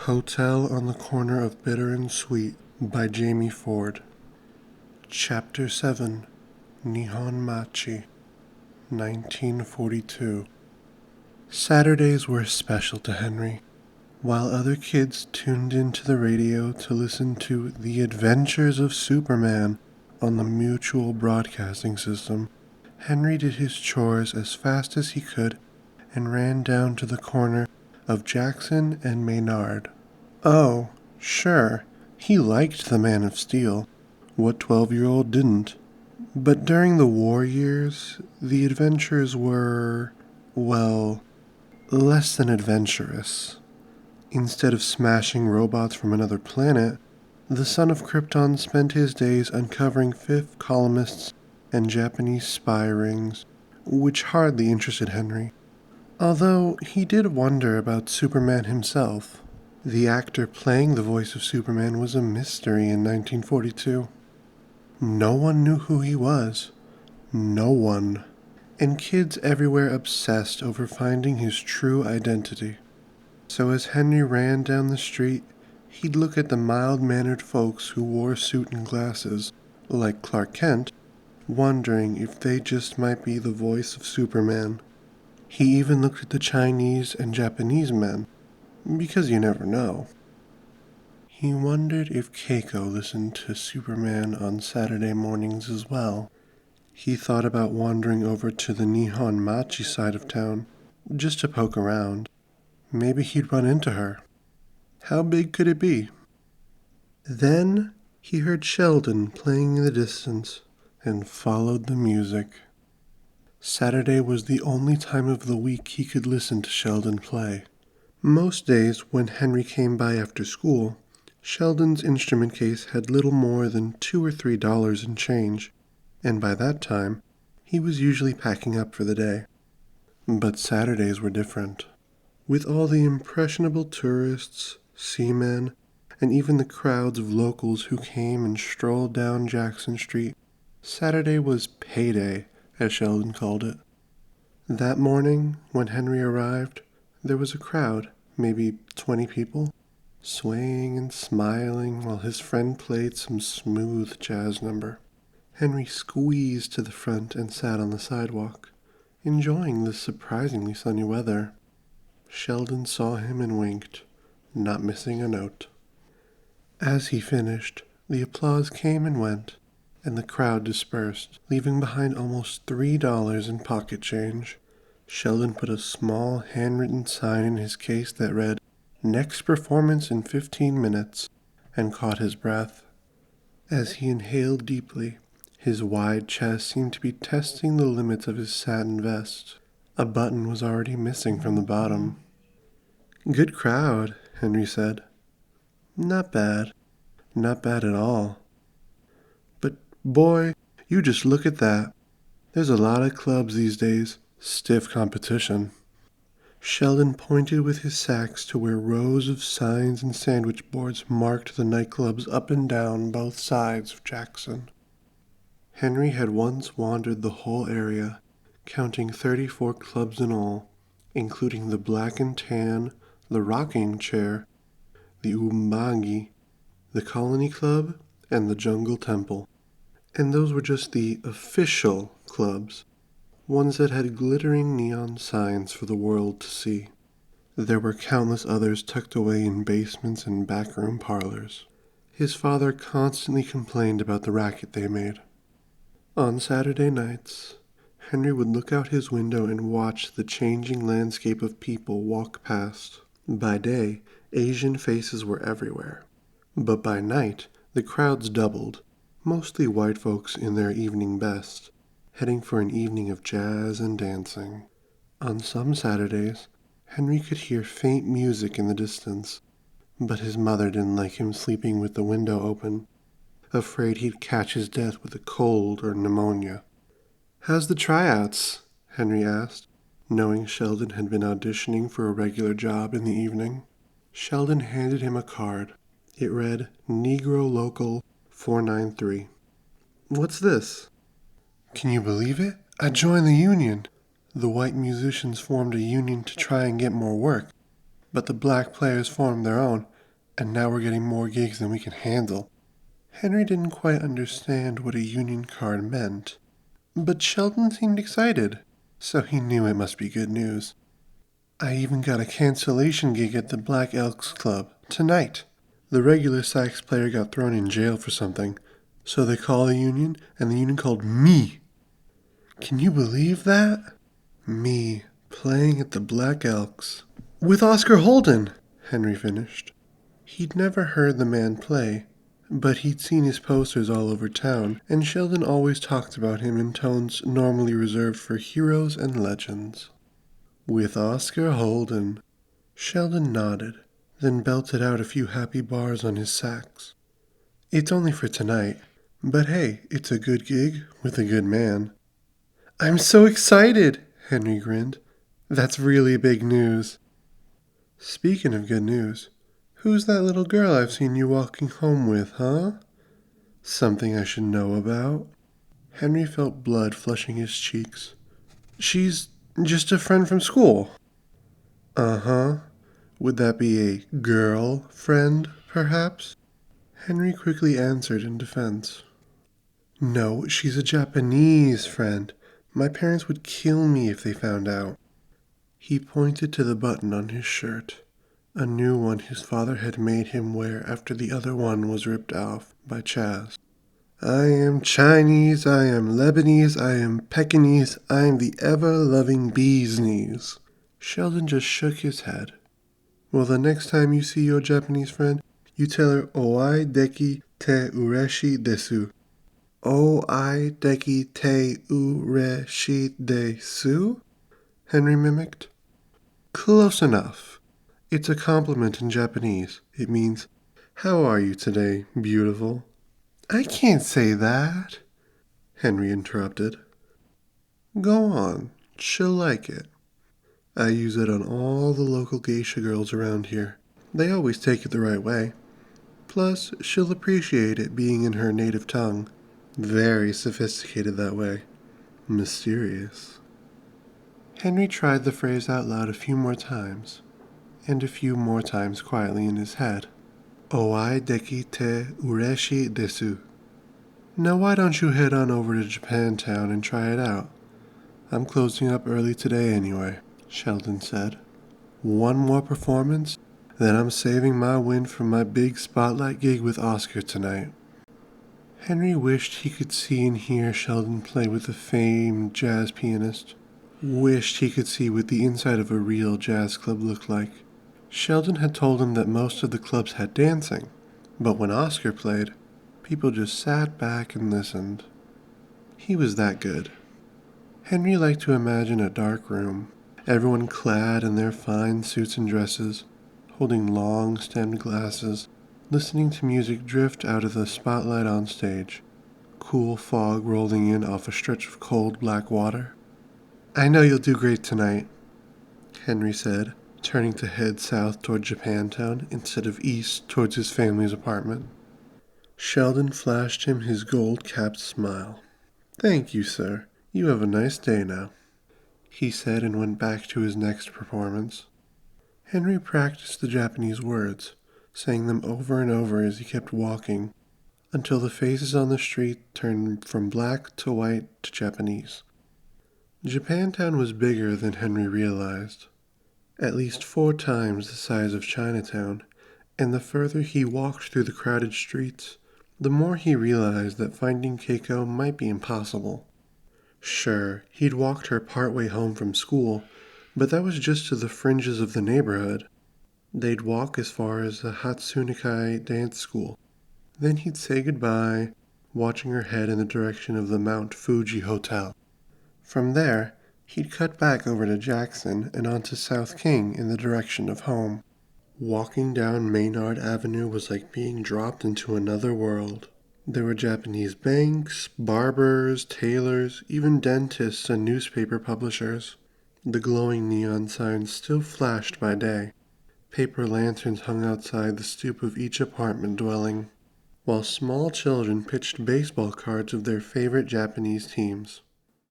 Hotel on the Corner of Bitter and Sweet by Jamie Ford. Chapter 7, Nihon Machi, 1942. Saturdays were special to Henry. While other kids tuned into the radio to listen to The Adventures of Superman on the Mutual Broadcasting System, Henry did his chores as fast as he could and ran down to the corner of Jackson and Maynard. Oh, sure, he liked the Man of Steel. What 12-year-old didn't? But during the war years, the adventures were, well, less than adventurous. Instead of smashing robots from another planet, the son of Krypton spent his days uncovering fifth columnists and Japanese spy rings, which hardly interested Henry. Although he did wonder about Superman himself. The actor playing the voice of Superman was a mystery in 1942. No one knew who he was. No one. And kids everywhere obsessed over finding his true identity. So as Henry ran down the street, he'd look at the mild-mannered folks who wore a suit and glasses, like Clark Kent, wondering if they just might be the voice of Superman. He even looked at the Chinese and Japanese men, because you never know. He wondered if Keiko listened to Superman on Saturday mornings as well. He thought about wandering over to the Nihon Machi side of town, just to poke around. Maybe he'd run into her. How big could it be? Then he heard Sheldon playing in the distance and followed the music. Saturday was the only time of the week he could listen to Sheldon play. Most days, when Henry came by after school, Sheldon's instrument case had little more than $2 or $3 in change, and by that time, he was usually packing up for the day. But Saturdays were different. With all the impressionable tourists, seamen, and even the crowds of locals who came and strolled down Jackson Street, Saturday was payday, as Sheldon called it. That morning, when Henry arrived, there was a crowd, maybe 20 people, swaying and smiling while his friend played some smooth jazz number. Henry squeezed to the front and sat on the sidewalk, enjoying the surprisingly sunny weather. Sheldon saw him and winked, not missing a note. As he finished, the applause came and went, and the crowd dispersed, leaving behind almost $3 in pocket change. Sheldon put a small handwritten sign in his case that read, "Next performance in 15 minutes, and caught his breath. As he inhaled deeply, his wide chest seemed to be testing the limits of his satin vest. A button was already missing from the bottom. "Good crowd," Henry said. "Not bad. Not bad at all. But, boy, you just look at that. There's a lot of clubs these days. Stiff competition." Sheldon pointed with his sax to where rows of signs and sandwich boards marked the nightclubs up and down both sides of Jackson. Henry had once wandered the whole area, counting 34 clubs in all, including the Black and Tan, the Rocking Chair, the Umbagi, the Colony Club, and the Jungle Temple. And those were just the official clubs, ones that had glittering neon signs for the world to see. There were countless others tucked away in basements and backroom parlors. His father constantly complained about the racket they made. On Saturday nights, Henry would look out his window and watch the changing landscape of people walk past. By day, Asian faces were everywhere. But by night, the crowds doubled, mostly white folks in their evening best, heading for an evening of jazz and dancing. On some Saturdays, Henry could hear faint music in the distance, but his mother didn't like him sleeping with the window open, afraid he'd catch his death with a cold or pneumonia. "How's the tryouts?" Henry asked, knowing Sheldon had been auditioning for a regular job in the evening. Sheldon handed him a card. It read, "Negro Local 493. "What's this?" "Can you believe it? I joined the union." The white musicians formed a union to try and get more work, but the black players formed their own, and now we're getting more gigs than we can handle. Henry didn't quite understand what a union card meant, but Sheldon seemed excited, so he knew it must be good news. I even got a cancellation gig at the Black Elks Club tonight. The regular sax player got thrown in jail for something, so they called the union, and the union called me. Can you believe that? Me, playing at the Black Elks. With Oscar Holden, Henry finished. He'd never heard the man play, but he'd seen his posters all over town, and Sheldon always talked about him in tones normally reserved for heroes and legends. With Oscar Holden. Sheldon nodded, then belted out a few happy bars on his sax. It's only for tonight, but hey, it's a good gig with a good man. I'm so excited, Henry grinned. That's really big news. Speaking of good news, who's that little girl I've seen you walking home with, huh? Something I should know about? Henry felt blood flushing his cheeks. She's just a friend from school. Uh-huh. Would that be a girl friend, perhaps? Henry quickly answered in defense. No, she's a Japanese friend. My parents would kill me if they found out. He pointed to the button on his shirt, a new one his father had made him wear after the other one was ripped off by Chaz. I am Chinese, I am Lebanese, I am Pekingese, I am the ever-loving bee's knees. Sheldon just shook his head. Well, the next time you see your Japanese friend, you tell her, Oi deki te ureshi desu. Oi deki te ureshi desu? Henry mimicked. Close enough. It's a compliment in Japanese. It means, how are you today, beautiful? I can't say that, Henry interrupted. Go on, she'll like it. I use it on all the local geisha girls around here. They always take it the right way. Plus, she'll appreciate it being in her native tongue. Very sophisticated that way. Mysterious. Henry tried the phrase out loud a few more times, and a few more times quietly in his head. Oi deki te ureshi desu. Now why don't you head on over to Japantown and try it out? I'm closing up early today anyway, Sheldon said. One more performance, then I'm saving my win for my big spotlight gig with Oscar tonight. Henry wished he could see and hear Sheldon play with the famed jazz pianist. Wished he could see what the inside of a real jazz club looked like. Sheldon had told him that most of the clubs had dancing, but when Oscar played, people just sat back and listened. He was that good. Henry liked to imagine a dark room, everyone clad in their fine suits and dresses, holding long-stemmed glasses, listening to music drift out of the spotlight on stage, cool fog rolling in off a stretch of cold black water. I know you'll do great tonight, Henry said, turning to head south toward Japantown instead of east towards his family's apartment. Sheldon flashed him his gold-capped smile. Thank you, sir. You have a nice day now, he said and went back to his next performance. Henry practiced the Japanese words, saying them over and over as he kept walking, until the faces on the street turned from black to white to Japanese. Japantown was bigger than Henry realized, at least 4 times the size of Chinatown, and the further he walked through the crowded streets, the more he realized that finding Keiko might be impossible. Sure, he'd walked her partway home from school, but that was just to the fringes of the neighborhood. They'd walk as far as the Hatsunikai dance school. Then he'd say goodbye, watching her head in the direction of the Mount Fuji Hotel. From there, he'd cut back over to Jackson and onto South King in the direction of home. Walking down Maynard Avenue was like being dropped into another world. There were Japanese banks, barbers, tailors, even dentists and newspaper publishers. The glowing neon signs still flashed by day. Paper lanterns hung outside the stoop of each apartment dwelling, while small children pitched baseball cards of their favorite Japanese teams.